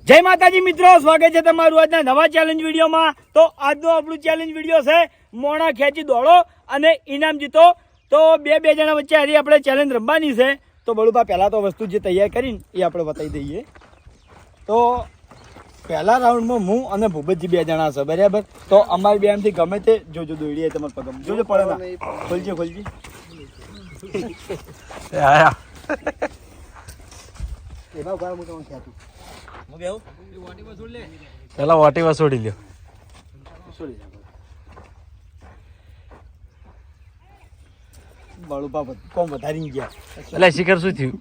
જય માતાજી મિત્રો, સ્વાગત છે તમારું આજના નવા ચેલેન્જ વિડીયોમાં। તો આજનો આપણું ચેલેન્જ વિડીયો છે મોણા ખેંચી દોડો અને ઇનામ જીતો। તો બે જણા વચ્ચે આજે આપણે ચેલેન્જ રમવાની છે। તો બળુભા પહેલા તો વસ્તુ જે તૈયાર કરીને એ આપણે બતાવી દઈએ। તો પહેલા રાઉન્ડમાં હું અને ભૂપતજી બે જણા છે, બરાબર। તો અમારી બે એમથી ગમે તે જોજો દોડી તમારે પગમ જોજો પડે ના ખોલજે પેલા વાટી વસોડી લ્યો। બળુભા કોમ વધારી ગયા એટલે શિખર શું થયું?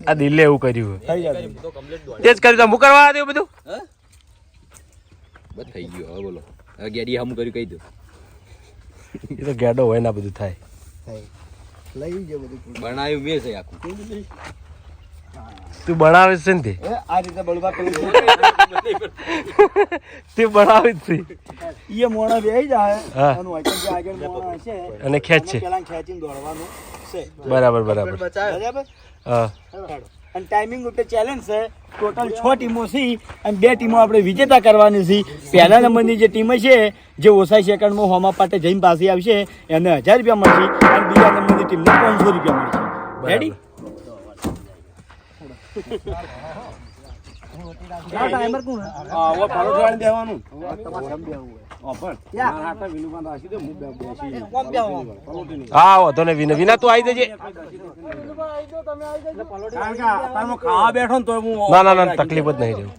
આ દિલ્હી એવું કર્યું થઈ જાય તે જ કર્યું હું કરવા દઉં બધું બસ થઈ ગયું। હવે બોલો, હવે ગેડી હમ કર્યું કહી દો। એ તો ગેડો હોય ને બધું થાય। લઈ ગયો બધું બનાવ્યું મેં છે આખું। તું બનાવે છે ને તે આ રીતે બળુભા પેલું તે બનાવે જ છે એ મોણા બેહી જાય હા। અને વાંચન જે આગળ મોણા હશે અને ખેંચશે। પેલા ખેંચીને દોડવાનું છે, બરાબર બરાબર હા। અને ટાઈમિંગ ઉપર ચેલેન્જ છે। ટોટલ 6 ટીમો છે અને 2 ટીમો આપણે વિજેતા કરવાની છે। પહેલા નંબરની જે ટીમ છે જે ઓછા સેકન્ડમાં હોમા પાટે જઈને પાછી આવશે એને 1000 રૂપિયા મળશે અને બીજા નંબરની ટીમને 500 રૂપિયા મળશે। રેડી? ટાઈમર કોણ? હા, ઓ પાડો જોઈને દેવાનું। હા વાંધો ને વિના તું આવી જજે। ખાવા બેઠો ને તો હું ના તકલીફ જ નહીં રહેવું।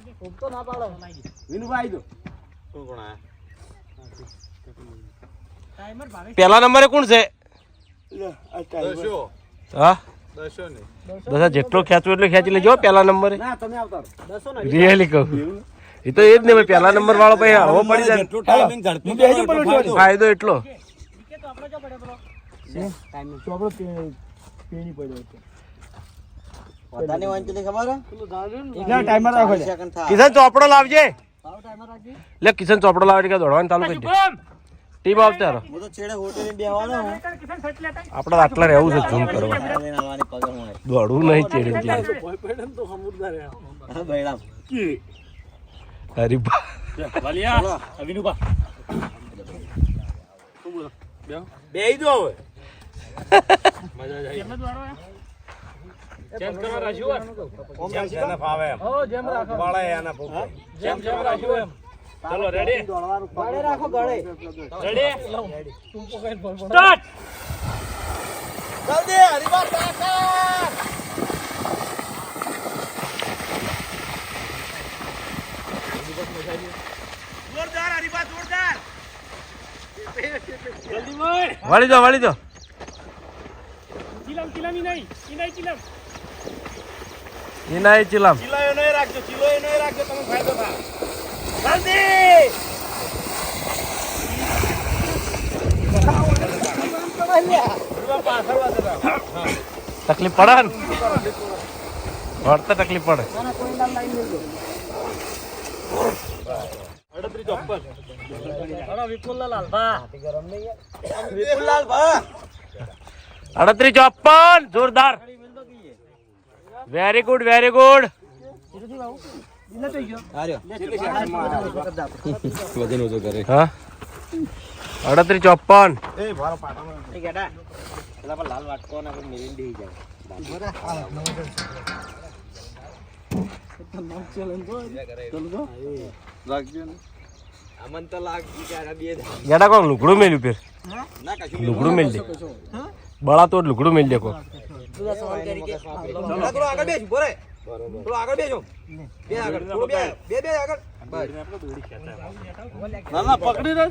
પેલા નંબરે કોણ છે? હા દસ જેટલો ખેંચવું એટલો ખેંચી લેજો પેલા નંબરે। રિયલી કહું એ તો એ જ ને ભાઈ, પેલા નંબર વાળો ભાઈ હળવો પડી જાય, ફાયદો એટલો। કિશન ચોપડો લાવજે, લે કિશન ચોપડો લાવજે કે દોડવાનું ચાલુ કરી દે। ટીમ આવતા આપડે આટલા રહેવું છે ઝૂમ કરવા, દોડવું નહીં ચેડે હરીબા બેહી દો હવે ચલો રેડી ગળે રાખો, ગળે રેડી સ્ટાર્ટ જલ્દી હરીબા કાકા જોરદાર હરીબા જોરદાર જલ્દી બોલ વાળી દો ચિલમ ચિલમ નહીં ચિલમ ઇનાય ચિલમ ચિલાયો નહીં રાખજો, ચિલોય નહીં રાખજો, તમને ફાયદો થાય। જલ્દી તકલીફ પડે ને વળતા તકલીફ પડે। 38-54 જોરદાર, વેરી ગુડ વજન ઓછો કરે। હા 38-54 અમન તો લાગ બે ગેડા કોણ લુગડું મેલ્યું ફેર લુગડું મેલ દે બળા તો લુગડું મેલ દે કોક આગળ બેસ બોરે થોડો આગળ બેસો બે આગળ થોડો બે આગળ ના પકડી રે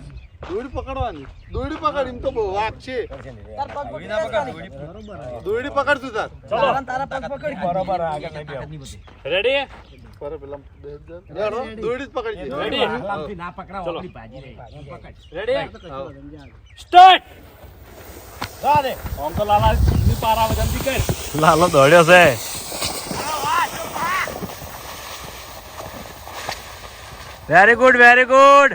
દોડી પકડવાની, દોડી પકડ એમ તો બહુ વાક છે। દોડી પકડ તું તાર તારા પગ પકડ બરાબર આગળ નહીં રેડી પેલા દોડી જ પકડી રેડી ના પકડાવ આપણી ભાજી રહી પકડ રેડી સ્ટાર્ટ રાડે ઓમ તો લાલા ની પાર આવે જલ્દી કર લાલો દોડ્યો છે। વેરી ગુડ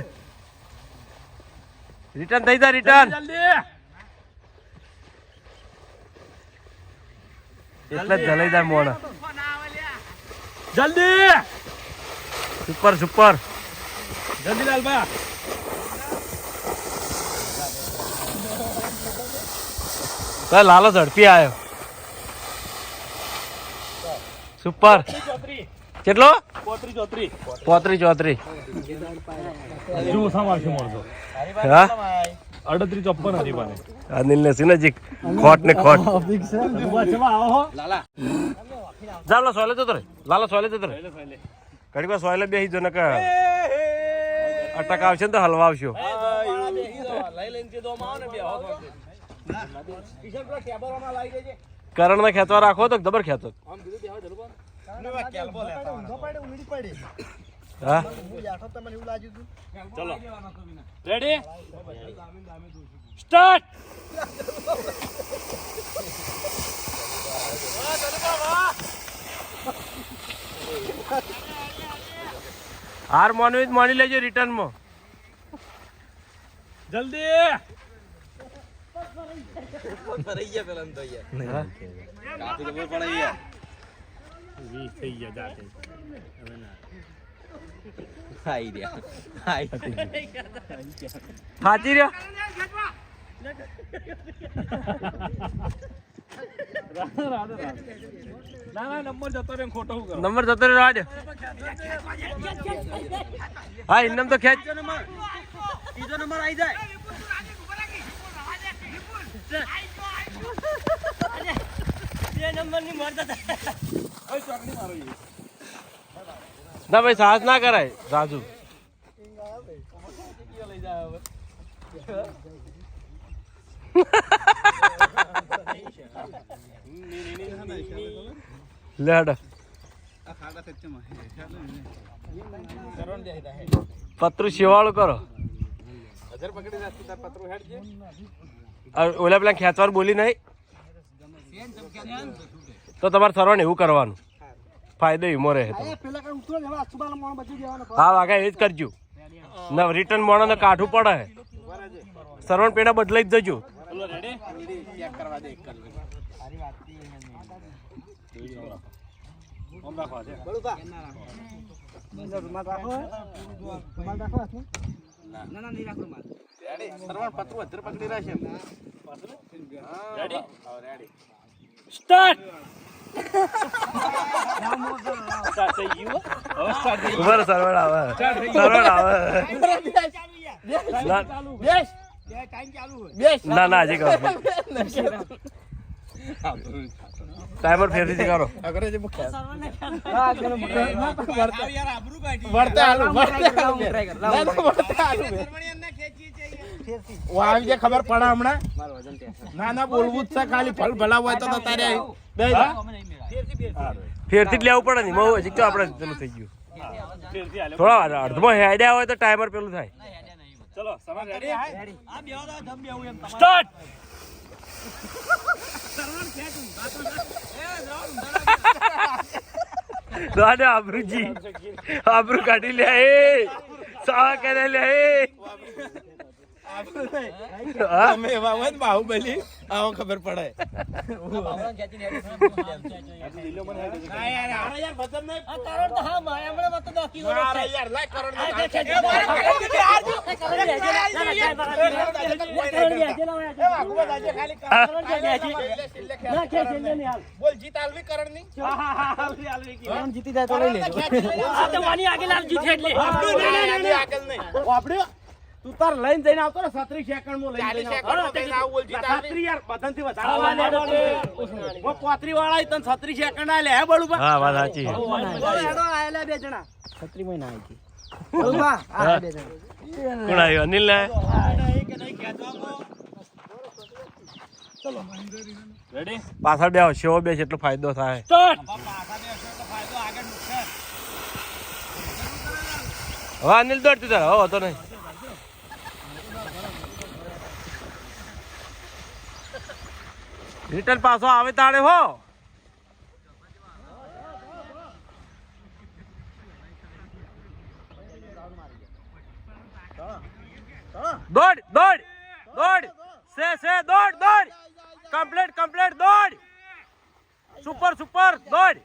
રિટર્ન થઈ જા રિટર્ન જલ્દી એટલે જ જલાઈ જાય મોણા જલ્દી સુપર સુપર જલ્દી લાલભા લાલો ઝડપી આવ્યો સુપર કેટલો 34 હા 38-54 હરીબાને અનિલ ને સી નજીક ખોટ ને ખોટ ચાલો સોયલે જતો રે લાલો સોયલે જતો રે ઘડી વાર સોયલે બેસી જો ને કે અટક આવશે ને તો હલવા આવશો કરણ ને ખેંચવા રાખો તો જબર ખેંચો હા ચલો રેડી સ્ટાર્ટ હાર માનવી માની લેજો રિટર્ન માં જલ્દી રહી ગયા પેલા તો યાર કાપી તો પડે યાર 20 થઈ ગયા જાતે હવે ના આઈ રહ્યા થાચી રહ્યો ના નંબર જતો રે ખોટો હું કરો નંબર જતો રહ્યો આજ હા ઇન્નમ તો ખેંચ ત્રીજો નંબર આવી જાય ના ભાઈ સાહસ ના કરાય રાજુ લે હડ પતરું શિવાળું કરો ઓલા પેલા ખેંચવાનું બોલી નહીં તો તમારે સરવણ એવું કરવાનું ફાયદો ઈમો રહે હા વાઘા એ જ કરજો રિટર્ન મોણો ને કાઠું પડે સરવણ પેડા બદલાઈ જ જજો સ્ટાર્ટ સરવણ આવે સરવણ આવે ના ના હજી કરો ટાઈમર ફેરથી કરો ખબર પડે હમણાં ના બોલવું જ છે ખાલી ફળ ભલાવ હોય તો તારે ફેરથી જ લેવું પડે ને હજી તો આપણે પેલું થઈ ગયું થોડા અડધમાં હેડ્યા હોય તો ટાઈમર પેલું થાય ચલો સમજ રેડી આ બેહો દો જમ બેહું એમ સ્ટાર્ટ દાદા આબરૂજી આબરૂ કાઢી લે એ સાવા કરે લે બાહુબલી આવો ખબર પડે જીતી જાય તો લઈ લેજો તું તાર લઈને જઈને આવતો ને 36 સેકન્ડ માં લઈને યાર બધાથી વધારે 35 વાળા તને 36 સેકન્ડ આલે હે બળુબા હા વાત સાચી હેડો આયેલા બે જણા 36 મહિના આવી ગઈ બળુબા આ બે જણા કોણ આવ્યો અનિલ ને ચલો રેડી પાછળ બે શેવો બે એટલો ફાયદો થાય સ્ટાર્ટ હવે અનિલ દોડતી તાર હવે હતો નહીં રિટર્ન પાછો આવે તાણે હો દોડ દોડ દોડ સે દોડ દોડ કમ્પ્લીટ દોડ સુપર દોડ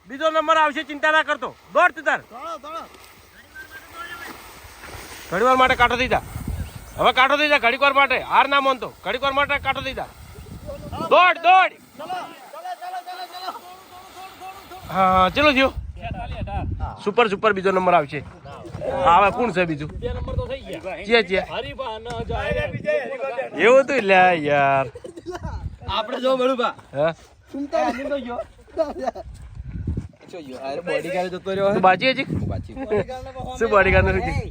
બીજો નંબર આવશે, ચિંતા ના કરતો. દોડ તું તાર. ઘડીવાર માટે કાંટો થઈ જા. હવે કાંટો થઈ જા ઘડીવાર માટે. હાર ના માનતો. ઘડીવાર માટે કાંટો થઈ જા. દોડ દોડ. હા ચલો થયો. સુપર સુપર બીજો નંબર આવશે. આવે કોણ છે બીજું? ચે ચે એવું હતું લે યાર. આપણે જો બળુબા હે બોડીગાર્ડ જતો રહ્યો તું બાજી હજી શું બોડીગાર્ડ નથી?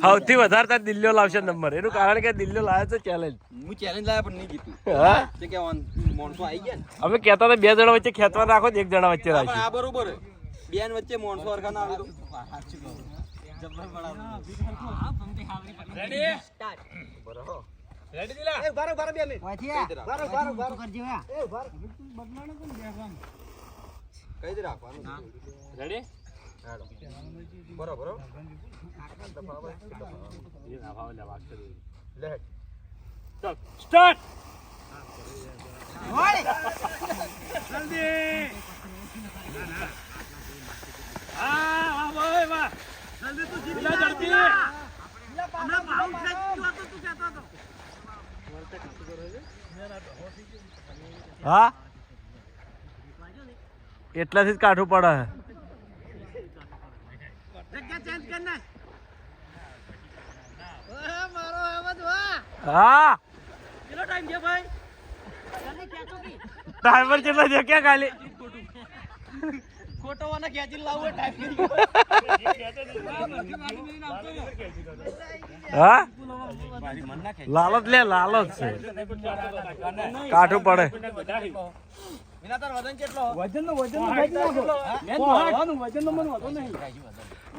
સૌથી વધારે તાર દિલ્હીઓ લાવશે નંબર. એનું કારણ કે દિલ્હીઓ લાવે છે ચેલેન્જ. હું ચેલેન્જ લાયા પણ નહીં જીતું. હા તે કે માણસો આવી ગયા ને અમે કહેતા હતા 2 જણા વચ્ચે ખેંચવા રાખો, 1 જણા વચ્ચે પણ રાખી. આ બરોબર બેન વચ્ચે માણસો હરખા ના આવે તો કઈ દે રાખવાનું રેડી બરોબર લે સ્ટાર્ટ. હા એટલાથી જ કાઠું પડે. હા ડ્રાઈવર કેટલા છે ક્યાં ખાલી હા લાલચ લે લાલચ છે કાઠું પડે.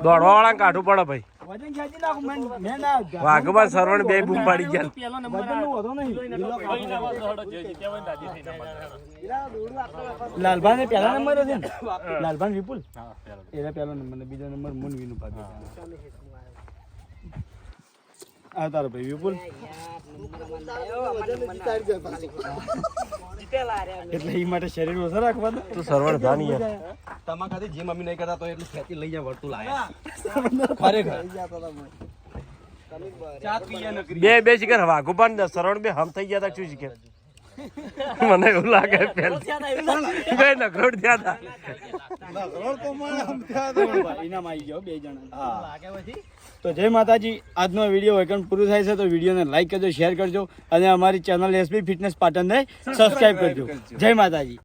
દોડવા વાળા કાઠું પડે ભાઈ. વજન ખેંચી નાખું મેં ના વાઘબા સરવણ બે બૂમ પાડી ગયા. લાલભાઈ પહેલા નંબર હશે ને? લાલભાઈ વિપુલ એના પહેલો નંબર ને બીજો નંબર મુનવી નું પાછો. આ તારો ભાઈ વિપુલ એટલે એ માટે શરીર ઓછા રાખવાનું. તું સરવણ ધાની યાર. તમારા ખાતે જે મમ્મી નહીં કરતા તો એટલું ખેંચી લઈ જાય વળતું લાયા ખરેખર ચા પીએ નકરી બે શિખર વાઘુબા ને સરવણ બે હમ થઈ ગયા હતા. શું શિખર મને એવું લાગે પેલા બે નકરોડ થયા હતા. ઇનામ આવી ગયો 2 જણા. તો જય માતાજી. આજનો વિડીયો વૈકણ પૂરું થાય છે તો વિડીયોને લાઈક કરજો, શેર કરજો અને અમારી ચેનલ એસબી ફિટનેસ પાટણને સબસ્ક્રાઇબ કરજો. જય માતાજી.